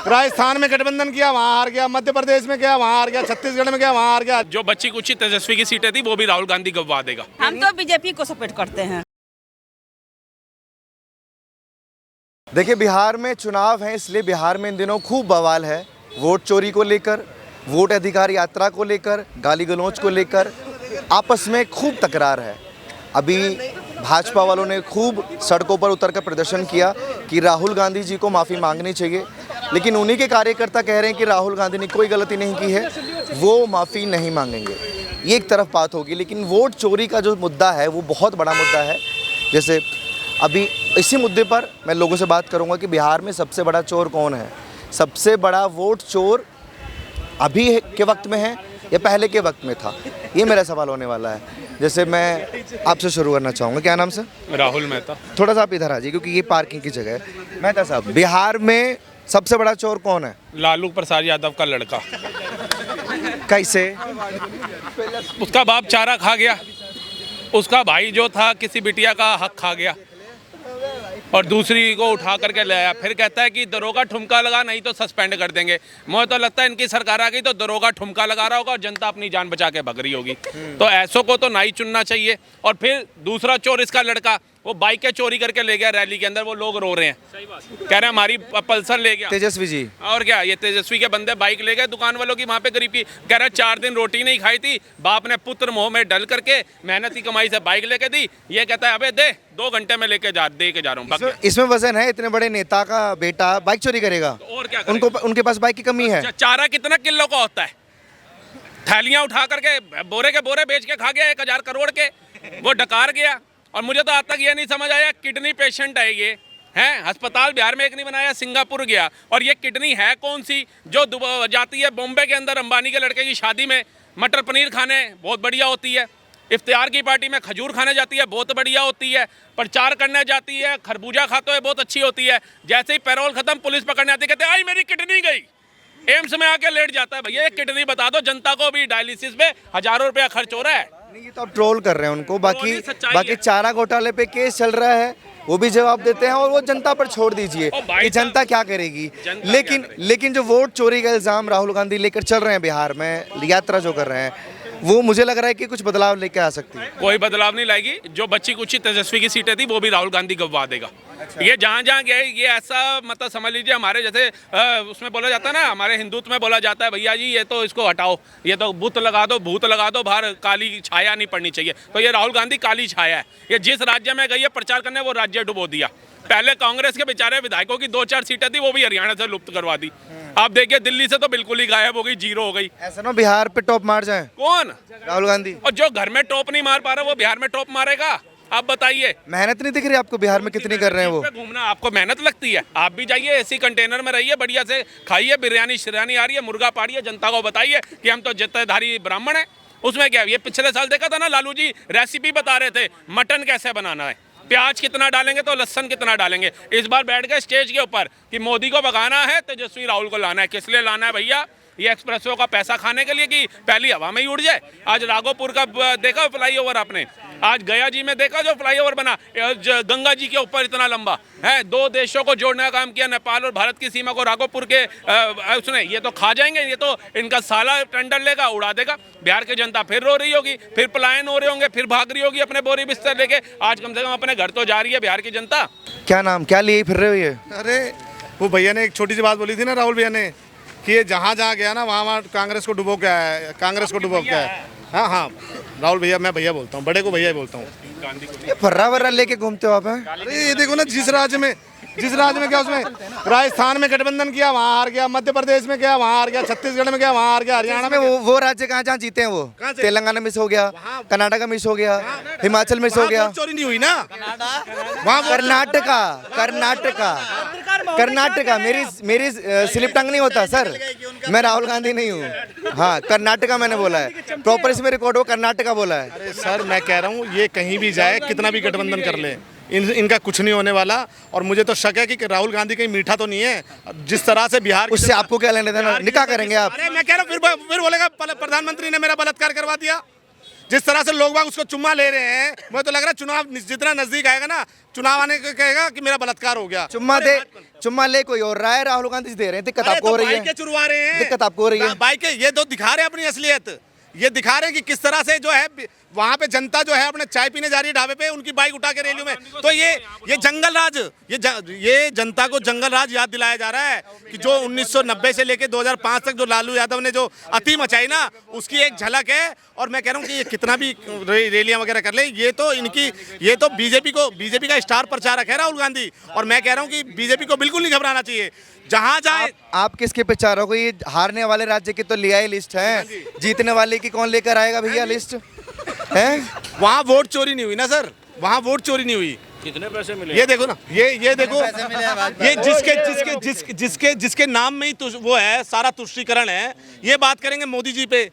राजस्थान में गठबंधन किया, वहाँ हार गया, मध्य प्रदेश में गया, वहाँ हार गया, छत्तीसगढ़ में गया, वहाँ हार गया। जो बच्ची कुछ तेजस्वी की सीटें थी वो भी राहुल गांधी गंवा देगा। हम तो बीजेपी को सपोर्ट करते हैं। देखिए, बिहार में चुनाव है, इसलिए बिहार में इन दिनों खूब बवाल है। वोट चोरी को लेकर, वोट अधिकार यात्रा को लेकर, गाली गलौज को लेकर आपस में खूब तकरार है। अभी भाजपा वालों ने खूब सड़कों पर उतरकर प्रदर्शन किया कि राहुल गांधी जी को माफ़ी मांगनी चाहिए, लेकिन उन्हीं के कार्यकर्ता कह रहे हैं कि राहुल गांधी ने कोई गलती नहीं की है, वो माफ़ी नहीं मांगेंगे। ये एक तरफ बात होगी, लेकिन वोट चोरी का जो मुद्दा है वो बहुत बड़ा मुद्दा है। जैसे अभी इसी मुद्दे पर मैं लोगों से बात करूंगा कि बिहार में सबसे बड़ा चोर कौन है। सबसे बड़ा वोट चोर अभी के वक्त में है या पहले के वक्त में था, ये मेरा सवाल होने वाला है। जैसे मैं आपसे शुरू करना चाहूँगा, क्या नाम से? राहुल मेहता। थोड़ा सा आप इधर आ जाइए क्योंकि ये पार्किंग की जगह है। मेहता साहब, बिहार में सबसे बड़ा चोर कौन है? लालू प्रसाद यादव का लड़का। कैसे? उसका बाप चारा खा गया, उसका भाई जो था किसी बिटिया का हक खा गया और दूसरी को उठा करके ले आया। फिर कहता है कि दरोगा ठुमका लगा, नहीं तो सस्पेंड कर देंगे। मुझे तो लगता है इनकी सरकार आ गई तो दरोगा ठुमका लगा रहा होगा और जनता अपनी जान बचा के भग रही होगी। तो ऐसों को तो नहीं चुनना चाहिए। और फिर दूसरा चोर इसका लड़का, वो बाइकें चोरी करके ले गया रैली के अंदर, वो लोग रो रहे हैं, कह रहे हैं हमारी पल्सर ले गया। तेजस्वी जी। और क्या, ये तेजस्वी के बंदे बाइक ले गए दुकान वालों की, वहाँ पे गरीब की, कह रहे 4 दिन रोटी नहीं खाई थी, बाप ने पुत्र मोह में डल करके मेहनत की कमाई से बाइक लेके दी। ये कहता है अबे दे 2 घंटे में दे के जा रहा हूँ। इसमें वजन है, इतने बड़े नेता का बेटा बाइक चोरी करेगा? तो और क्या उनको, उनके पास बाइक की कमी है। चारा कितना किलो का होता है? थैलियां उठा करके बोरे के बोरे बेच के खा गया 1000 करोड़ के, वो डकार गया। और मुझे तो आज तक ये नहीं समझ आया, किडनी पेशेंट है ये, हैं अस्पताल बिहार में एक नहीं बनाया, सिंगापुर गया। और ये किडनी है कौन सी जो जाती है बॉम्बे के अंदर अंबानी के लड़के की शादी में मटर पनीर खाने, बहुत बढ़िया होती है। इफ्तियार की पार्टी में खजूर खाने जाती है, बहुत बढ़िया होती है। प्रचार करने जाती है, खरबूजा खाते हुए बहुत अच्छी होती है। जैसे ही पैरोल खत्म, पुलिस पकड़ने आती है, कहते आई मेरी किडनी गई, एम्स में आके लेट जाता है। भैया एक किडनी बता दो, जनता को भी डायलिसिस पे हजारों रुपया खर्च हो रहा है। ये तो आप ट्रोल कर रहे हैं उनको। बाकी चारा घोटाले पे केस चल रहा है, वो भी जवाब देते हैं। और वो जनता पर छोड़ दीजिए कि जनता क्या करेगी। लेकिन जो वोट चोरी का इल्जाम राहुल गांधी लेकर चल रहे हैं बिहार में, यात्रा जो कर रहे हैं, वो मुझे लग रहा है कि कुछ बदलाव लेके आ सकती है। कोई बदलाव नहीं लाएगी। जो बच्ची कुछ तेजस्वी की सीटें थी वो भी राहुल गांधी गंवा देगा। ये जहाँ जहाँ गए, ये ऐसा मतलब समझ लीजिए, हमारे जैसे उसमें बोला जाता है ना, हमारे हिंदुत्व में बोला जाता है भैया जी ये तो इसको हटाओ, ये तो भूत लगा दो बाहर, काली छाया नहीं पड़नी चाहिए। तो ये राहुल गांधी काली छाया है। ये जिस राज्य में गई है प्रचार करने, वो राज्य डुबो दिया। पहले कांग्रेस के बेचारे विधायकों की 2-4 सीटें थी, वो भी हरियाणा से लुप्त करवा दी। आप देखिए दिल्ली से तो बिल्कुल ही गायब हो गई, 0 हो गई। ऐसा ना बिहार पे टॉप मार जाए कौन? राहुल गांधी। और जो घर में टॉप नहीं मार पा रहा वो बिहार में टॉप मारेगा? आप बताइए। मेहनत नहीं दिख रही आपको बिहार में कितनी कर रहे हैं वो? घूमना आपको मेहनत लगती है? आप भी जाइए एसी कंटेनर में रहिए, बढ़िया से खाइए, बिरयानी शिरयानी आ रही है, मुर्गा पाड़िए, जनता को बताइए कि हम तो जत्थेदारी ब्राह्मण है। उसमें क्या, ये पिछले साल देखा था ना, लालू जी रेसिपी बता रहे थे मटन कैसे बनाना है, प्याज कितना डालेंगे तो लहसन कितना डालेंगे। इस बार बैठ गए स्टेज के ऊपर कि मोदी को भगाना है, तेजस्वी राहुल को लाना है। किस लिए लाना है भैया? ये एक्सप्रेसवे का पैसा खाने के लिए कि पहली हवा में ही उड़ जाए? आज राघोपुर का देखा फ्लाईओवर आपने? आज गया जी में देखा जो फ्लाईओवर बना गंगा जी के ऊपर इतना लंबा है, 2 देशों को जोड़ने का काम किया, नेपाल और भारत की सीमा को राघोपुर के उसने। ये तो खा जाएंगे, ये तो इनका साला टेंडर लेगा, उड़ा देगा। बिहार की जनता फिर रो रही होगी, फिर पलायन हो रहे होंगे, फिर भाग रही होगी अपने बोरी बिस्तर लेके। आज कम से कम अपने घर तो जा रही है बिहार की जनता। क्या नाम, क्या लिए फिर रहे हो ये? अरे वो भैया ने एक छोटी सी बात बोली थी ना, राहुल भैया ने, कि ये जहाँ जहाँ गया ना वहाँ कांग्रेस को डुबो के आया है, कांग्रेस को डुबो के आया है। हाँ हाँ, राहुल भैया, मैं भैया बोलता हूँ, बड़े को भैया ही बोलता हूँ। ये फर्रा वर्रा लेके घूमते हो आप हैं? अरे ये देखो ना, जिस राज्य में क्या, उसमें राजस्थान में गठबंधन किया, वहाँ हार गया, मध्य प्रदेश में गया, वहाँ हार गया, छत्तीसगढ़ में गया, वहाँ हार गया, हरियाणा में। वो राज्य कहाँ जहाँ जीते हैं वो? तेलंगाना मिस हो गया, कर्नाटका मिस हो गया, हिमाचल मिस हो गया। चोरी नहीं हुई ना वहाँ? कर्नाटका मेरी स्लिप टंग नहीं होता सर, मैं राहुल गांधी नहीं हूँ। हाँ, कर्नाटका मैंने बोला है, प्रॉपर इसमें रिकॉर्ड हो, कर्नाटका बोला है। अरे सर, मैं कह रहा हूँ ये कहीं भी जाए, कितना भी गठबंधन कर ले, इनका कुछ नहीं होने वाला। और मुझे तो शक है कि राहुल गांधी कहीं मीठा तो नहीं है। जिस तरह से बिहार, उससे आपको क्या लेने देना? निकाह करेंगे आप? अरे मैं कह रहा हूँ फिर बोलेगा प्रधानमंत्री ने मेरा बलात्कार करवा दिया। जिस तरह से लोग बाग उसको चुम्मा ले रहे हैं, मुझे तो लग रहा है चुनाव जितना नजदीक आएगा ना, चुनाव आने को कहेगा कि मेरा बलात्कार हो गया। चुम्मा ले कोई और रहा है, राहुल गांधी जी दे रहे हैं। दिक्कत आपको हो रही है, चुरवा रहे हैं, दिक्कत आपको हो रही है। बाइक ये तो दिखा रहे हैं अपनी असलियत, ये दिखा रहे हैं कि किस तरह से जो है वहां पे जनता जो है अपने चाय पीने जा रही है ढाबे पे, उनकी बाइक उठा के रैलियों में। तो ये जंगल राज, ये जनता को जंगल राज याद दिलाया जा रहा है कि जो 1990 से लेके 2005 तक जो लालू यादव ने जो अति मचाई ना, उसकी एक झलक है। और मैं कह रहा हूँ कि ये कितना भी रैलियां वगैरह कर ले, ये तो बीजेपी का स्टार प्रचारक है राहुल गांधी। और मैं कह रहा हूँ कि बीजेपी को बिल्कुल नहीं घबराना चाहिए, जहां जाए। आप किसके प्रचारक हो? ये हारने वाले राज्य की तो लिया ही लिस्ट है, जीतने वाले की कौन लेकर आएगा भैया लिस्ट है? वहाँ वोट चोरी नहीं हुई ना सर, वहाँ वोट चोरी नहीं हुई। कितने पैसे मिले? ये देखो ना, ये देखो, ये जिसके नाम में ही वो है, सारा तुष्टीकरण है। ये बात करेंगे मोदी जी पे।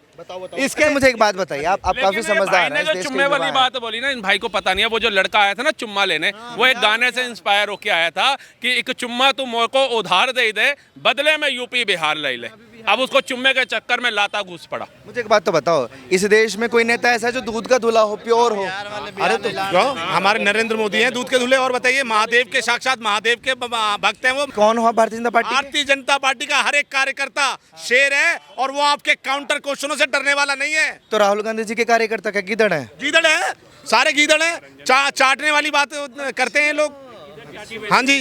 इसके मुझे एक बात बताइए, आप काफी समझदार हैं। जो चुम्मे वाली बात बोली ना, इन भाई को पता नहीं है। वो जो लड़का आया था ना चुम्मा लेने, वो एक गाने से इंस्पायर होके आया था कि एक चुम्मा तू मोर को उधार दे दे, बदले में यूपी बिहार ले ले। अब उसको चुम्मे के चक्कर में लाता घुस पड़ा। मुझे एक बात तो बताओ, इस देश में कोई नेता ऐसा है जो दूध का धुला हो, प्योर हो? अरे तो क्यों, हमारे नरेंद्र मोदी हैं दूध के धुले। और बताइए, महादेव के साक्षात महादेव के भक्त हैं वो। कौन हो भारतीय जनता पार्टी? भारतीय जनता पार्टी का हर एक कार्यकर्ता शेर है, और वो आपके काउंटर क्वेश्चनों से डरने वाला नहीं है। तो राहुल गांधी जी के कार्यकर्ता क्या गीदड़ है? गीदड़ है, सारे गीदड़ हैं। चाटने वाली बात करते हैं लोग। हाँ जी,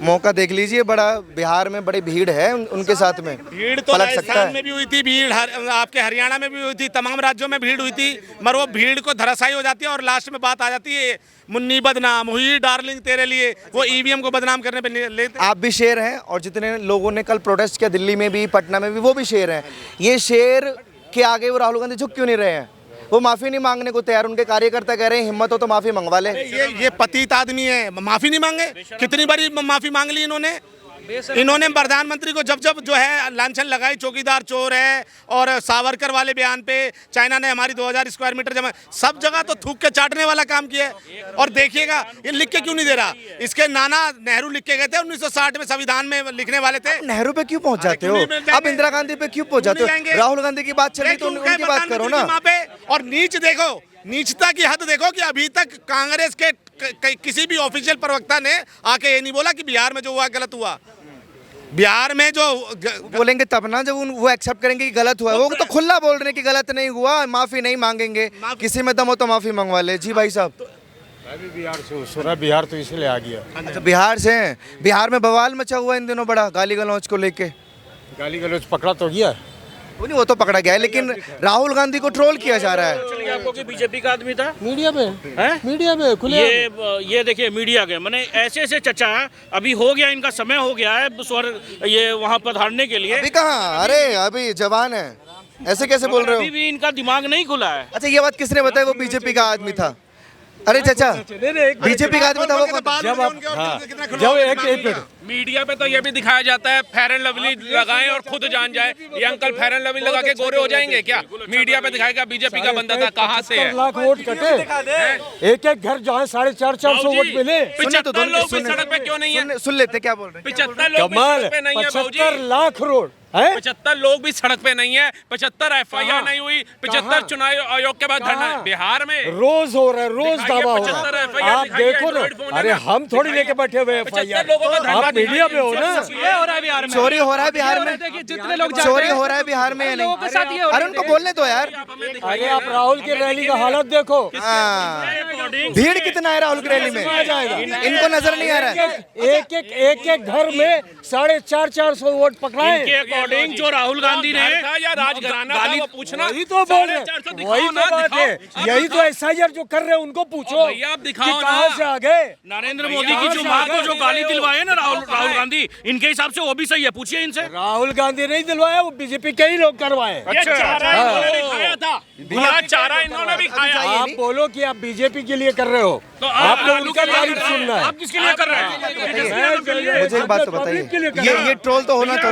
मौका देख लीजिए, बड़ा बिहार में बड़ी भीड़ है उनके साथ में। भीड़ तो पलट सकता राजस्थान है। में भी हुई थी, भीड़ आपके हरियाणा में भी हुई थी, तमाम राज्यों में भीड़ हुई थी, मगर वो भीड़ को धराशायी हो जाती है और लास्ट में बात आ जाती है मुन्नी बदनाम हुई डार्लिंग तेरे लिए। वो ईवीएम को बदनाम करने पे लेते। आप भी शेर हैं, और जितने लोगों ने कल प्रोटेस्ट किया दिल्ली में भी, पटना में भी, वो भी शेर हैं। ये शेर के आगे वो राहुल गांधी झुक क्यों नहीं रहे हैं? वो माफी नहीं मांगने को तैयार। उनके कार्यकर्ता कह रहे हैं हिम्मत हो तो माफी मंगवा ले। ये पतित आदमी है, माफी नहीं मांगे? कितनी बारी माफी मांग ली इन्होंने प्रधानमंत्री को जब जो है लांछन लगाई, चौकीदार चोर है, और सावरकर वाले बयान पे चाइना ने हमारी 2000 स्क्वायर मीटर जमा, सब जगह तो थूक के चाटने वाला काम किया है। और देखिएगा ये लिख के क्यों नहीं दे रहा? इसके नाना नेहरू लिख के गए थे 1960 में, संविधान में लिखने वाले थे। नेहरू पे क्यों पहुंच जाते हो? अब इंदिरा गांधी पे क्यों पहुंच जाते हो? राहुल गांधी की बात चल रही तो उनकी बात करो ना। और नीच देखो, नीचता की हद देखो कि अभी तक कांग्रेस के किसी भी ऑफिशियल प्रवक्ता ने आके ये नहीं बोला कि बिहार में जो हुआ गलत हुआ। बिहार में जो बोलेंगे तब ना, जब वो एक्सेप्ट करेंगे कि गलत हुआ। वो तो खुला बोल रहे हैं कि गलत नहीं हुआ, माफी नहीं मांगेंगे। किसी में दम हो तो माफी मंगवा ले। जी भाई साहब, मैं भी बिहार से हूँ, सुना बिहार तो इसलिए आ गया। अच्छा, बिहार से हैं। बिहार में बवाल मचा हुआ इन दिनों बड़ा, गाली गलौज को लेके। गाली गलौज पकड़ा तो गया, वो तो पकड़ा गया है, लेकिन राहुल गांधी को ट्रोल किया जा रहा है। आपको कि बीजेपी का आदमी था मीडिया में है? मीडिया में खुले। ये देखिए मीडिया के मैंने ऐसे चचा, अभी हो गया, इनका समय हो गया है स्वर ये वहाँ पधारने के लिए। अभी कहाँ? अरे अभी जवान है, ऐसे कैसे बोल रहे हो? अभी भी इनका दिमाग नहीं खुला है। अच्छा, ये बात किसने बताई? वो बीजेपी का आदमी था। अरे चाचा, बीजेपी का आदमी था वो। जब एक मीडिया पे तो ये भी दिखाया जाता है फेयर एंड लवली लगाएं और खुद जान जाए। ये अंकल फेयर एंड लवली लगा के गोरे हो जाएंगे क्या? मीडिया पे दिखाएगा बीजेपी का बंदा था, कहाँ से है? लाख वोट कटे, एक एक घर जहाँ 450 वोट मिले। 75 लोग भी सड़क पे क्यों नहीं है? सुन लेते क्या बोल रहे हैं। 75 लोग भी कमाल, सड़क पे नहीं है भाऊजी। 75 लाख रोड है। 75 लोग भी सड़क पे नहीं है। 75 FIR नहीं हुई। 75 चुनाव आयोग के बाद धरना बिहार में रोज हो रहा है, रोज दिखाइए, दावा हो 75 रहा है। FIR आप दिखाइए, देखो Android phone ना, है अरे ना। हम थोड़ी लेके बैठे हुए 75 लोगों का धरना आप मीडिया में हो ना। ये हो रहा है बिहार में, चोरी हो रहा है बिहार में, जितने लोग चोरी हो रहा है बिहार में या नहीं? अरे उनको बोलने दो यार। अरे आप राहुल की रैली का हालत देखो, हाँ, भीड़ कितना है राहुल की रैली में, इनको नजर नहीं आ रहा है। एक एक घर में 450 वोट पकड़ाए। इनके अकॉर्डिंग जो राहुल गांधी ने था या राजघराना था, वो पूछना। वही तो बोल रहे, 450 वही दिखाओ तो ना, बात है। दिखाओ। यही तो SIR जो कर रहे हैं उनको पूछो भैया आप कि दिखाओ ना। कहाँ से आ गए। नरेंद्र मोदी की जो माँ को जो गाली दिलवाए ना राहुल गांधी, इनके हिसाब से वो भी सही है, पूछिए इनसे। राहुल गांधी नहीं दिलवाया, वो बीजेपी के ही लोग करवाए। ये चारा इन्होंने भी खाया था, पूरा चारा इन्होंने भी खाया। आप बोलो कि आप बीजेपी के लिए कर रहे हो, तो आप लोग उनका तारीफ सुनना है। आप किसके लिए कर रहे हैं? मुझे एक बात तो बताइए, ये ट्रोल तो होना था।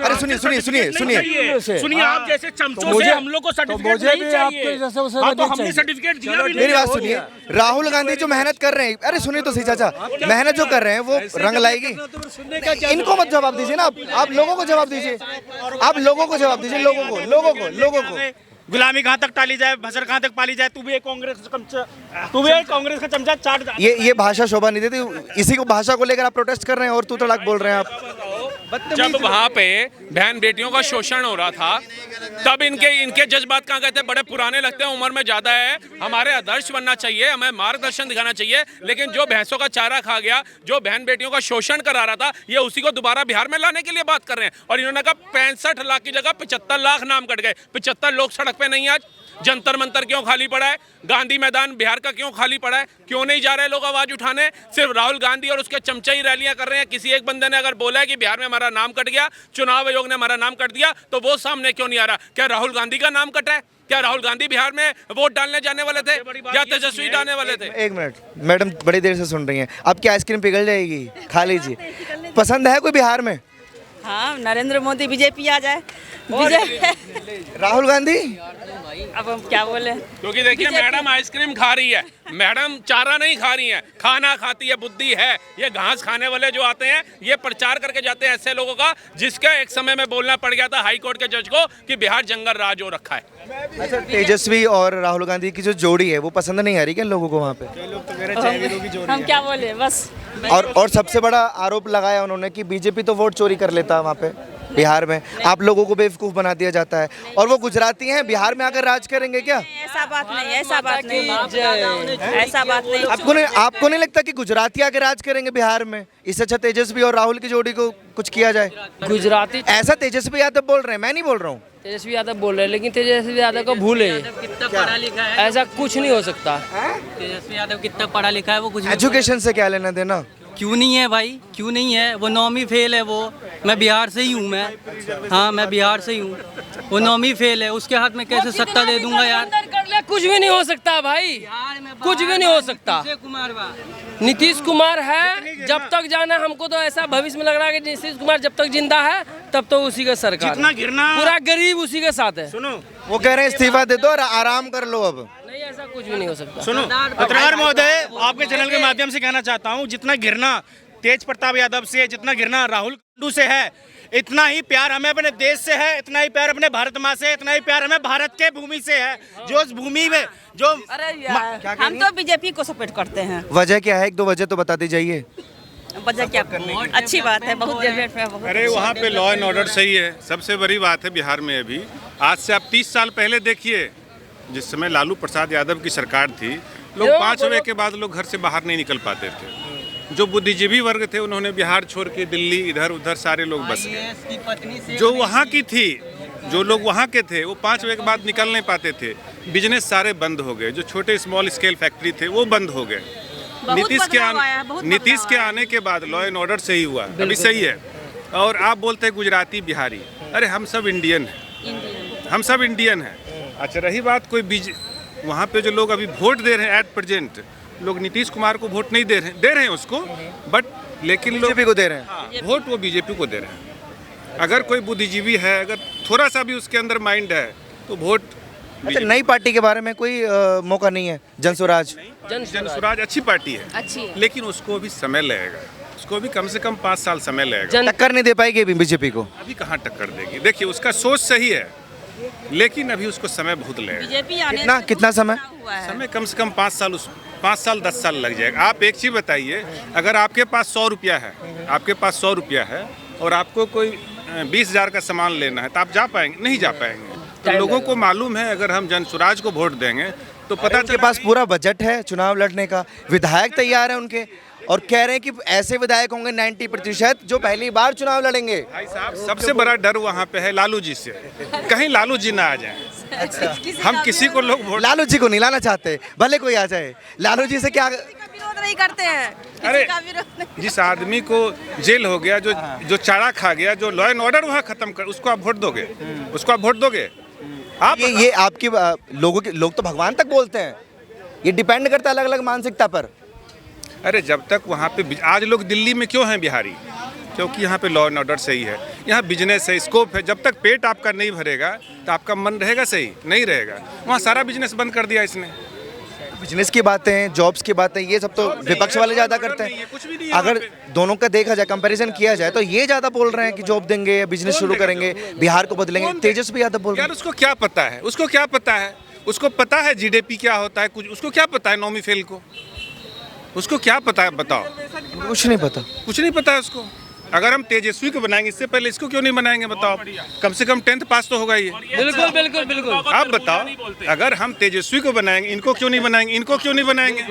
अरे सुनिए सुनिए सुनिए सुनिए सुनिए, आप जैसे चमचों मुझे- से हम लोग को सर्टिफिकेट मुझे नहीं भी चाहिए। आपके जैसे उसे हाँ, तो नहीं हमने चाहिए। सर्टिफिकेट दिया भी मेरी नहीं। बात सुनिए, राहुल गांधी जो मेहनत कर रहे हैं, अरे सुनिए तो सही चाचा, मेहनत जो कर रहे हैं वो रंग लाएगी। इनको मत जवाब दीजिए ना, आप लोगों को जवाब दीजिए, आप लोगों को जवाब दीजिए, लोगों को। गुलामी कहाँ तक टाली जाए, भसड़ कहाँ तक पाली जाए। तू भी एक कांग्रेस का चमचा चाट। ये भाषा शोभा नहीं देती। इसी को भाषा को लेकर आप प्रोटेस्ट कर रहे हैं और तू तड़ाक बोल रहे हैं आप। जब वहाँ पे बहन बेटियों का शोषण हो रहा था तब इनके जज्बात कहाँ गए थे? बड़े पुराने लगते हैं, उम्र में ज्यादा है, हमारे आदर्श बनना चाहिए, हमें मार्गदर्शन दिखाना चाहिए। लेकिन जो भैंसों का चारा खा गया, जो बहन बेटियों का शोषण करा रहा था, ये उसी को दोबारा बिहार में लाने के लिए बात कर रहे हैं। और इन्होंने कहा 65 लाख की जगह 75 लाख नाम कट गए। 75 लोग सड़क पे नहीं। आज जंतर मंतर क्यों खाली पड़ा है? गांधी मैदान बिहार का क्यों खाली पड़ा है? क्यों नहीं जा रहे लोग आवाज उठाने? सिर्फ राहुल गांधी और उसके चमचे ही रैलियां कर रहे हैं। किसी एक बंदे ने अगर बोला है कि बिहार में हमारा नाम कट गया, चुनाव आयोग ने हमारा नाम कट दिया, तो वो सामने क्यों नहीं आ रहा? क्या राहुल गांधी का नाम कटा है? क्या राहुल गांधी बिहार में वोट डालने जाने वाले थे या तेजस्वी डालने वाले थे? एक मिनट मैडम, बड़ी देर से सुन रही हैं। आपकी आइसक्रीम पिघल जाएगी, खा लीजिए। पसंद है कोई बिहार में? हाँ, नरेंद्र मोदी, बीजेपी आ जाए। राहुल गांधी? अब हम क्या बोले? क्योंकि देखिए मैडम आइसक्रीम खा रही है, मैडम चारा नहीं खा रही है, खाना खाती है, बुद्धि है। ये घास खाने वाले जो आते हैं, ये प्रचार करके जाते हैं ऐसे लोगों का जिसका एक समय में बोलना पड़ गया था हाई कोर्ट के जज को कि बिहार जंगल राज हो रखा है। अच्छा, तेजस्वी और राहुल गांधी की जो जोड़ी है वो पसंद नहीं आ रही क्या लोगों को वहाँ पे? हम क्या बोले बस। और सबसे बड़ा आरोप लगाया उन्होंने कि बीजेपी तो वोट चोरी कर लेता है वहाँ पे बिहार में, आप लोगों को बेवकूफ़ बना दिया जाता है। और वो गुजराती हैं, बिहार में आकर राज करेंगे क्या? ऐसा बात नहीं, ऐसा बात नहीं, ऐसा बात नहीं। आपको नहीं लगता कि गुजराती आकर राज करेंगे बिहार में? इससे अच्छा तेजस्वी और राहुल की जोड़ी को कुछ किया जाए। गुजराती ऐसा तेजस्वी यादव बोल रहे हैं, मैं नहीं बोल रहा हूँ। तेजस्वी यादव बोल रहे हैं, लेकिन तेजस्वी यादव को भूले, कितना पढ़ा लिखा है? ऐसा कुछ नहीं हो सकता। तेजस्वी यादव कितना पढ़ा लिखा है? वो कुछ एजुकेशन से क्या लेना देना? क्यों नहीं है भाई, क्यों नहीं है? वो 9वीं फेल है। वो मैं बिहार से ही हूँ, हाँ मैं बिहार से ही हूँ। वो 9वीं फेल है, उसके हाथ में कैसे सत्ता दे दूंगा यार? कुछ भी नहीं हो सकता भाई, कुछ भी नहीं हो सकता। नीतीश कुमार है, जब तक जाना हमको तो ऐसा भविष्य में लग रहा है कि नीतीश कुमार जब तक जिंदा है तब तो उसी का सरकार, जितना गिरना पूरा गरीब उसी के साथ है। सुनो, वो कह रहे हैं इस्तीफा दे दो और आराम कर लो। अब नहीं, ऐसा कुछ भी नहीं हो सकता। सुनो पत्रकार महोदय, आपके चैनल के माध्यम से कहना चाहता हूँ, जितना गिरना तेज प्रताप यादव से, जितना गिरना राहुल गांधी से है, इतना ही प्यार हमें अपने देश से है, इतना ही प्यार अपने भारत माँ से, इतना ही प्यार हमें भारत के भूमि से है। जो उस भूमि में जो अरे यार, हम तो बीजेपी को सपोर्ट करते हैं। वजह क्या है? एक दो वजह तो बता दी जाइए। वजह क्या? अच्छी बात है, बहुत जेलवेट में बहुत। अरे वहाँ पे लॉ एंड ऑर्डर सही है, सबसे बड़ी बात है बिहार में। अभी आज से आप 30 साल पहले देखिए, जिस समय लालू प्रसाद यादव की सरकार थी, लोग 5 बजे के बाद लोग घर से बाहर नहीं निकल पाते थे। जो बुद्धिजीवी वर्ग थे उन्होंने बिहार छोड़ के दिल्ली इधर उधर सारे लोग बस गए। जो वहाँ की थी, जो लोग वहाँ के थे, वो 5 बजे के बाद निकल नहीं पाते थे। बिजनेस सारे बंद हो गए, जो छोटे स्मॉल स्केल फैक्ट्री थे वो बंद हो गए। नीतीश के आने के बाद लॉ एंड ऑर्डर सही हुआ, अभी सही है। और आप बोलते हैं गुजराती बिहारी, अरे हम सब इंडियन हैं, हम सब इंडियन हैं। अच्छा रही बात कोई वहाँ पे जो लोग अभी वोट दे रहे हैं एट प्रेजेंट, लोग नीतीश कुमार को वोट नहीं दे रहे हैं उसको, बट लेकिन लोग बीजेपी को दे रहे हैं। हाँ, वोट वो बीजेपी को दे रहे हैं। अगर कोई बुद्धिजीवी है, अगर थोड़ा सा भी उसके अंदर माइंड है, तो वोट। अच्छा, नई पार्टी के बारे में कोई मौका नहीं है? जनसुराज जनसुराज अच्छी पार्टी है, अच्छी है, लेकिन उसको भी समय लगेगा, उसको भी कम से कम 5 साल समय लगेगा। टक्कर नहीं दे पाएगी अभी बीजेपी को? अभी कहाँ टक्कर देगी? देखिए उसका सोच सही है, लेकिन अभी उसको समय बहुत लगेगा। बीजेपी आने कितना समय? समय कम से कम 5 साल 10 साल लग जाएगा। आप एक चीज़ बताइए, अगर आपके पास 100 रुपया है, आपके पास 100 रुपया है और आपको कोई 20,000 का सामान लेना है, तो आप जा पाएंगे? नहीं जा पाएंगे। तो लोगों को मालूम है अगर हम जनसुराज को वोट देंगे तो पता उनके पास पूरा बजट है चुनाव लड़ने का, विधायक तैयार है उनके, और कह रहे हैं कि ऐसे विधायक होंगे 90% जो पहली बार चुनाव लड़ेंगे। भाई साहब सबसे बड़ा डर वहाँ पे है लालू जी से, कहीं लालू जी ना आ जाएं। अच्छा, हम किसी को लोग वोट, लालू जी को नहीं लाना चाहते, भले कोई आ जाए। लालू जी से क्या विरोध नहीं करते हैं? अरे जिस आदमी को जेल हो गया, जो चारा खा गया, जो लॉ एंड ऑर्डर वहाँ खत्म कर, उसको आप वोट दोगे? उसको आप वोट दोगे? आप ये आपकी लोग तो भगवान तक बोलते हैं, ये डिपेंड करता है अलग अलग मानसिकता पर। अरे जब तक वहाँ पे, आज लोग दिल्ली में क्यों हैं बिहारी? क्योंकि यहाँ पे लॉ एंड ऑर्डर सही है, यहाँ बिजनेस है, स्कोप है। जब तक पेट आपका नहीं भरेगा तो आपका मन रहेगा सही? नहीं रहेगा। वहाँ सारा बिजनेस बंद कर दिया इसने, बिजनेस की बातें, जॉब्स की बातें, ये सब तो विपक्ष वाले ज़्यादा करते हैं। अगर दोनों का देखा जाए, कंपैरिजन किया जाए, तो ये ज़्यादा बोल रहे हैं कि जॉब देंगे, बिजनेस शुरू करेंगे, बिहार को बदलेंगे। तेजस्वी यादव बोल रहे यार उसको क्या पता है, उसको क्या पता है, उसको पता है जीडीपी क्या होता है, कुछ उसको क्या पता है नौमी फेल को, उसको क्या पता है बताओ? हैं। कुछ नहीं पता। कुछ नहीं पता है उसको। अगर हम तेजस्वी को बनाएंगे, इससे पहले इसको क्यों नहीं बनाएंगे बताओ? कम से कम 10th पास तो होगा ये। बिल्कुल बिल्कुल बिल्कुल। आप बताओ, अगर हम तेजस्वी को बनाएंगे, इनको क्यों नहीं बनाएंगे, इनको क्यों नहीं बनाएंगे,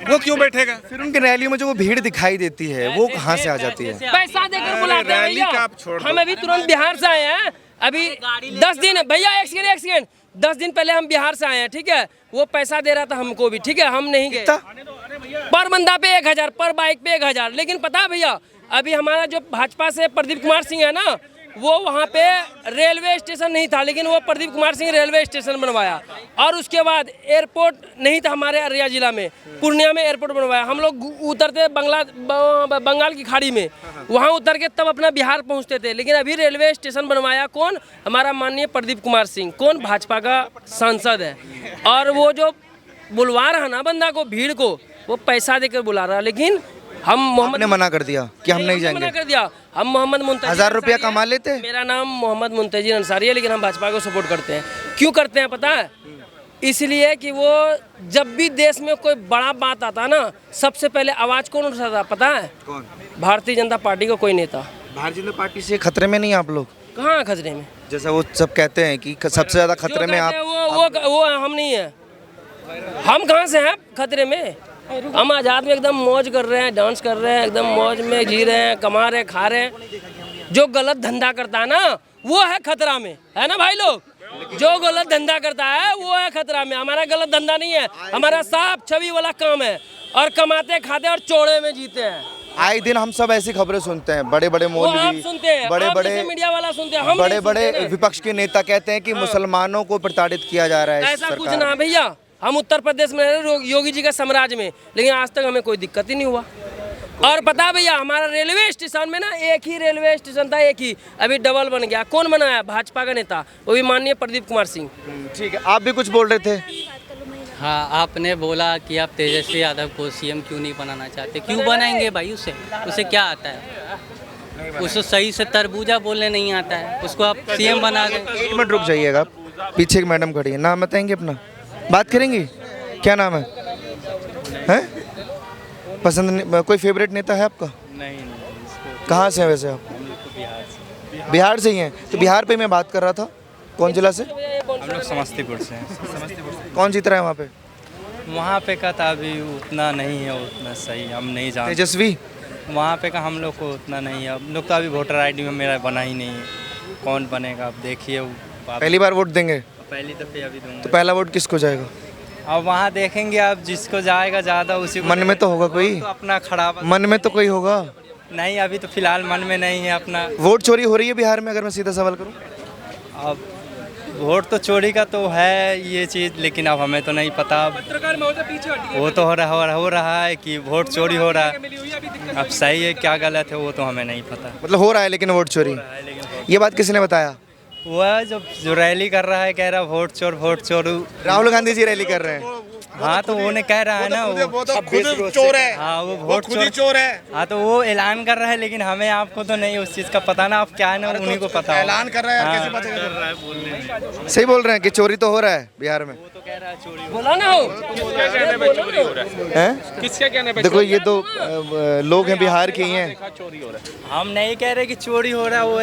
वो क्यों बैठेगा? फिर उनके रैलियों में जो वो भीड़ दिखाई देती है, वो कहाँ से आ जाती है? पैसा देकर बुलाते हैं रैली का भैया। आप छोड़ दो। हम अभी तुरंत बिहार से आए हैं, अभी 10 दिन भैया, एक सेकेंड 10 दिन पहले हम बिहार से आए हैं, ठीक है। वो पैसा दे रहा था हमको भी, ठीक है, हम नहीं गए। पर बंदा पे 1000, पर बाइक पे 1000। लेकिन पता है भैया, अभी हमारा जो भाजपा से प्रदीप कुमार सिंह है ना, वो वहाँ पे रेलवे स्टेशन नहीं था, लेकिन वो प्रदीप कुमार सिंह रेलवे स्टेशन बनवाया। और उसके बाद एयरपोर्ट नहीं था हमारे अररिया जिला में, पूर्णिया में एयरपोर्ट बनवाया। हम लोग उतरते बंगाल की खाड़ी में, वहाँ उतर के तब अपना बिहार पहुँचते थे। लेकिन अभी रेलवे स्टेशन बनवाया कौन? हमारा माननीय प्रदीप कुमार सिंह। कौन? भाजपा का सांसद है। और वो जो बुलवा रहा ना बंदा को, भीड़ को, वो पैसा देकर बुला रहा। लेकिन हम मोहम्मद ने मना कर दिया कि हम नहीं जाएंगे। मना कर दिया। हम मोहम्मद मुंतजी 1000 रुपया कमा लेते। मेरा नाम मोहम्मद मुंतजी अंसारी है, लेकिन हम भाजपा को सपोर्ट करते हैं। क्यों करते हैं पता है? इसलिए कि वो जब भी देश में कोई बड़ा बात आता ना, सबसे पहले आवाज कौन उठाता पता है? कौन? भारतीय जनता पार्टी का कोई नेता। भारतीय जनता पार्टी से खतरे में नहीं आप लोग? कहाँ खतरे में? जैसा वो सब कहते हैं कि सबसे ज्यादा खतरे में आप। वो हम नहीं है। हम कहाँ से हैं खतरे में? हम आज़ाद में एकदम मौज कर रहे हैं, डांस कर रहे हैं, एकदम मौज में जी रहे हैं, कमा रहे हैं, खा रहे हैं। जो गलत धंधा करता है ना, वो है खतरा में, है ना भाई लोग? जो गलत धंधा करता है वो है खतरा में। हमारा गलत धंधा नहीं है, हमारा साफ छवि वाला काम है, और कमाते खाते और चौड़े में जीते हैं। आए दिन हम सब ऐसी खबरें सुनते हैं, बड़े बड़े मौलवी, सुनते हैं, बड़े बड़े मीडिया वाला सुनते हैं, हम बड़े नहीं बड़े सुनते हैं। विपक्ष के नेता कहते हैं कि मुसलमानों को प्रताड़ित किया जा रहा है। ऐसा कुछ ना भैया, हम उत्तर प्रदेश में रह रहे योगी जी के साम्राज्य में, लेकिन आज तक हमें कोई दिक्कत ही नहीं हुआ। और पता भैया, हमारा रेलवे स्टेशन में ना एक ही रेलवे स्टेशन था, एक ही, अभी डबल बन गया। कौन बनाया? भाजपा का नेता, वो भी माननीय प्रदीप कुमार सिंह। ठीक है, आप भी कुछ बोल रहे थे। हाँ, आपने बोला कि आप तेजस्वी यादव को सीएम क्यों नहीं बनाना चाहते। क्यों बनाएंगे भाई? उसे क्या आता है? उसको सही से तरबूजा बोलने नहीं आता है, उसको आप सीएम बना दें। 1 मिनट रुक जाइएगा आप। पीछे एक मैडम खड़ी है, नाम बताएंगे अपना? बात करेंगे, क्या नाम है? हैं? पसंद नहीं, कोई फेवरेट नेता है आपका? नहीं। कहाँ से हैं वैसे आप? बिहार से ही हैं? तो बिहार पे मैं बात कर रहा था। कौन जिला से? हम लोग समस्तीपुर से हैं। कौन जीत रहा है वहाँ पे? वहाँ पे का था अभी उतना नहीं है, उतना सही हम नहीं जानते। तेजस्वी? वहाँ पे का हम लोग को उतना नहीं है। हम लोग तो अभी वोटर आईडी में मेरा बना ही नहीं है। कौन बनेगा आप देखिए। पहली बार वोट देंगे? पहली दफे अभी दूंगा। तो पहला वोट किसको जाएगा? अब वहाँ देखेंगे, आप जिसको जाएगा ज़्यादा उसी को। मन में तो होगा कोई? तो अपना खड़ा मन में तो कोई होगा? नहीं, अभी तो फिलहाल मन में नहीं है अपना। वोट चोरी हो रही है बिहार में, अगर मैं सीधा सवाल करूं? अब वोट तो चोरी का तो है ये चीज़, लेकिन अब हमें तो नहीं पता। वो तो हो रहा है कि वोट चोरी हो रहा है। अब सही है क्या गलत है वो तो हमें नहीं पता। मतलब हो रहा है लेकिन वोट चोरी, ये बात किसने बताया? वह जो रैली कर रहा है कह रहा वोट चोर। राहुल गांधी जी रैली कर रहे हैं। हाँ, तो वो ने कह रहा है ना, वो तो खुद चोर है। हाँ, वो वो वोट खुद ही चोर है। हाँ, तो वो ऐलान कर रहा है, लेकिन हमें आपको तो नहीं उस चीज़ का पता ना। आप क्या है ना, उन्हीं को पता। ऐलान कर रहा है, कैसे पता कर रहा है? सही बोल रहे हैं कि चोरी तो हो रहा है बिहार में। तो कह रहा है चोरी बोला ना हो। किसके कहने पे चोरी हो रहा है? हैं? किसके कहने पे? देखो ये तो लोग हैं बिहार के ही हैं। चोरी हो रहा है। हम नहीं कह रहे कि चोरी हो रहा है, वो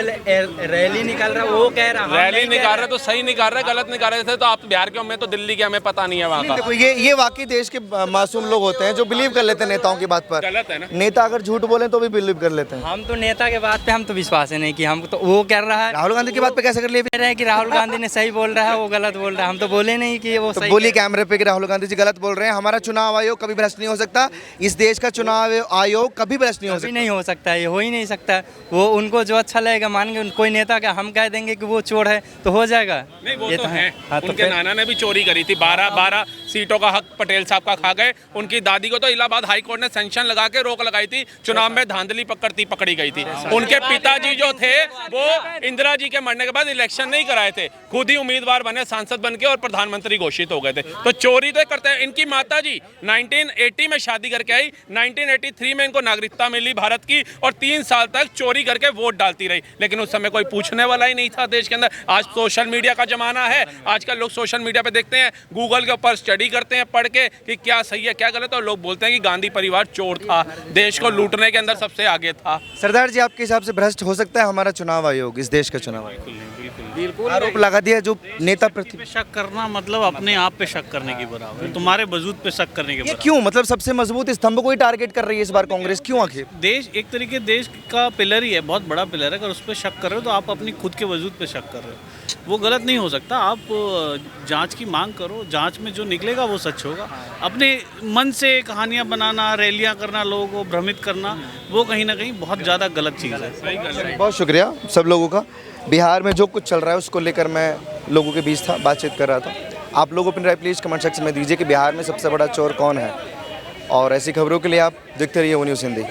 रैली निकाल रहा है, वो कह रहा है। रैली निकाल रहे तो सही निकाल रहे, गलत निकाल रहे थे तो आप बिहार के, हमें तो दिल्ली के, हमें पता नहीं है वहाँ का। देखो ये वाकई देश के मासूम लोग होते हैं जो बिलीव कर लेते हैं नेताओं की बात पर। गलत है ना? नेता अगर झूठ बोले तो भी बिलीव कर लेते हैं। हम तो नेता के बात पे हम तो विश्वास ही नहीं कि हम तो वो कर रहा है। राहुल गांधी की बात पे कैसे कर लिए? कह रहे हैं कि राहुल गांधी ने सही बोल रहा है, वो गलत बोल रहा है। हम तो बोले नहीं कि वो तो सही। बोलिए कैमरे पे कि राहुल गांधी जी गलत बोल रहे हैं। हमारा चुनाव आयोग कभी भ्रष्ट नहीं हो सकता। इस देश का चुनाव आयोग कभी भ्रष्ट नहीं हो सकता। नहीं हो सकता, ये हो ही नहीं सकता। वो उनको जो अच्छा लगेगा मान के, कोई नेता का हम कह देंगे कि वो चोर है तो हो जाएगा। नहीं, वो ये तो है। हाँ, तो उनके नाना ने भी चोरी करी थी, 12 सीटों का हक पटेल साहब का खा गए। उनकी दादी को तो इलाहाबाद हाई कोर्ट ने सैंक्शन लगा के रोक लगाई थी, चुनाव में धांधली पकड़ी गई थी। उनके पिताजी जो थे वो इंदिरा जी के मरने के बाद इलेक्शन नहीं कराए थे, खुद ही उम्मीदवार बने, सांसद बन के और प्रधानमंत्री घोषित हो गए थे। तो चोरी तो करते हैं। इनकी माता जी 1980 में शादी करके आई, 1983 में इनको नागरिकता मिली भारत की, और 3 साल तक चोरी करके वोट डालती रही। लेकिन उस समय कोई पूछने वाला ही नहीं था देश के अंदर। आज सोशल मीडिया का जमाना है, आजकल लोग सोशल मीडिया पे देखते हैं, गूगल के ऊपर स्टडी करते हैं पढ़ के कि क्या सही है क्या गलत है, और लोग बोलते हैं कि गांधी परिवार चोर था, देश को लूटने के अंदर सबसे आगे था। सरदार जी, आपके हिसाब से भ्रष्ट हो सकता है हमारा चुनाव आयोग, इस देश का चुनाव आयोग? बिल्कुल आरोप लगा दिया जो नेता प्रति। पे शक करना मतलब अपने आप पे शक करने की बराबर है, तुम्हारे वजूद पे शक करने के ये बराबर। क्यों, मतलब सबसे मजबूत स्तंभ को ही टारगेट कर रही है इस बार कांग्रेस, क्यों आखिर? देश एक तरीके देश का पिलर ही है, बहुत बड़ा पिलर है। अगर उस पर शक कर रहे हो तो आप अपनी खुद के वजूद पे शक कर रहे हो, वो गलत नहीं हो सकता। आप जांच की मांग करो, जांच में जो निकलेगा वो सच होगा। अपने मन से कहानियां बनाना, रैलियां करना, लोगों को भ्रमित करना, वो कहीं ना कहीं बहुत ज़्यादा गलत चीज़ है। बहुत शुक्रिया सब लोगों का। बिहार में जो कुछ चल रहा है उसको लेकर मैं लोगों के बीच था, बातचीत कर रहा था। आप लोग अपनी राय प्लीज़ कमेंट सेक्शन में दीजिए कि बिहार में सबसे बड़ा चोर कौन है, और ऐसी खबरों के लिए आप देखते रहिए वो न्यूज़ हिंदी।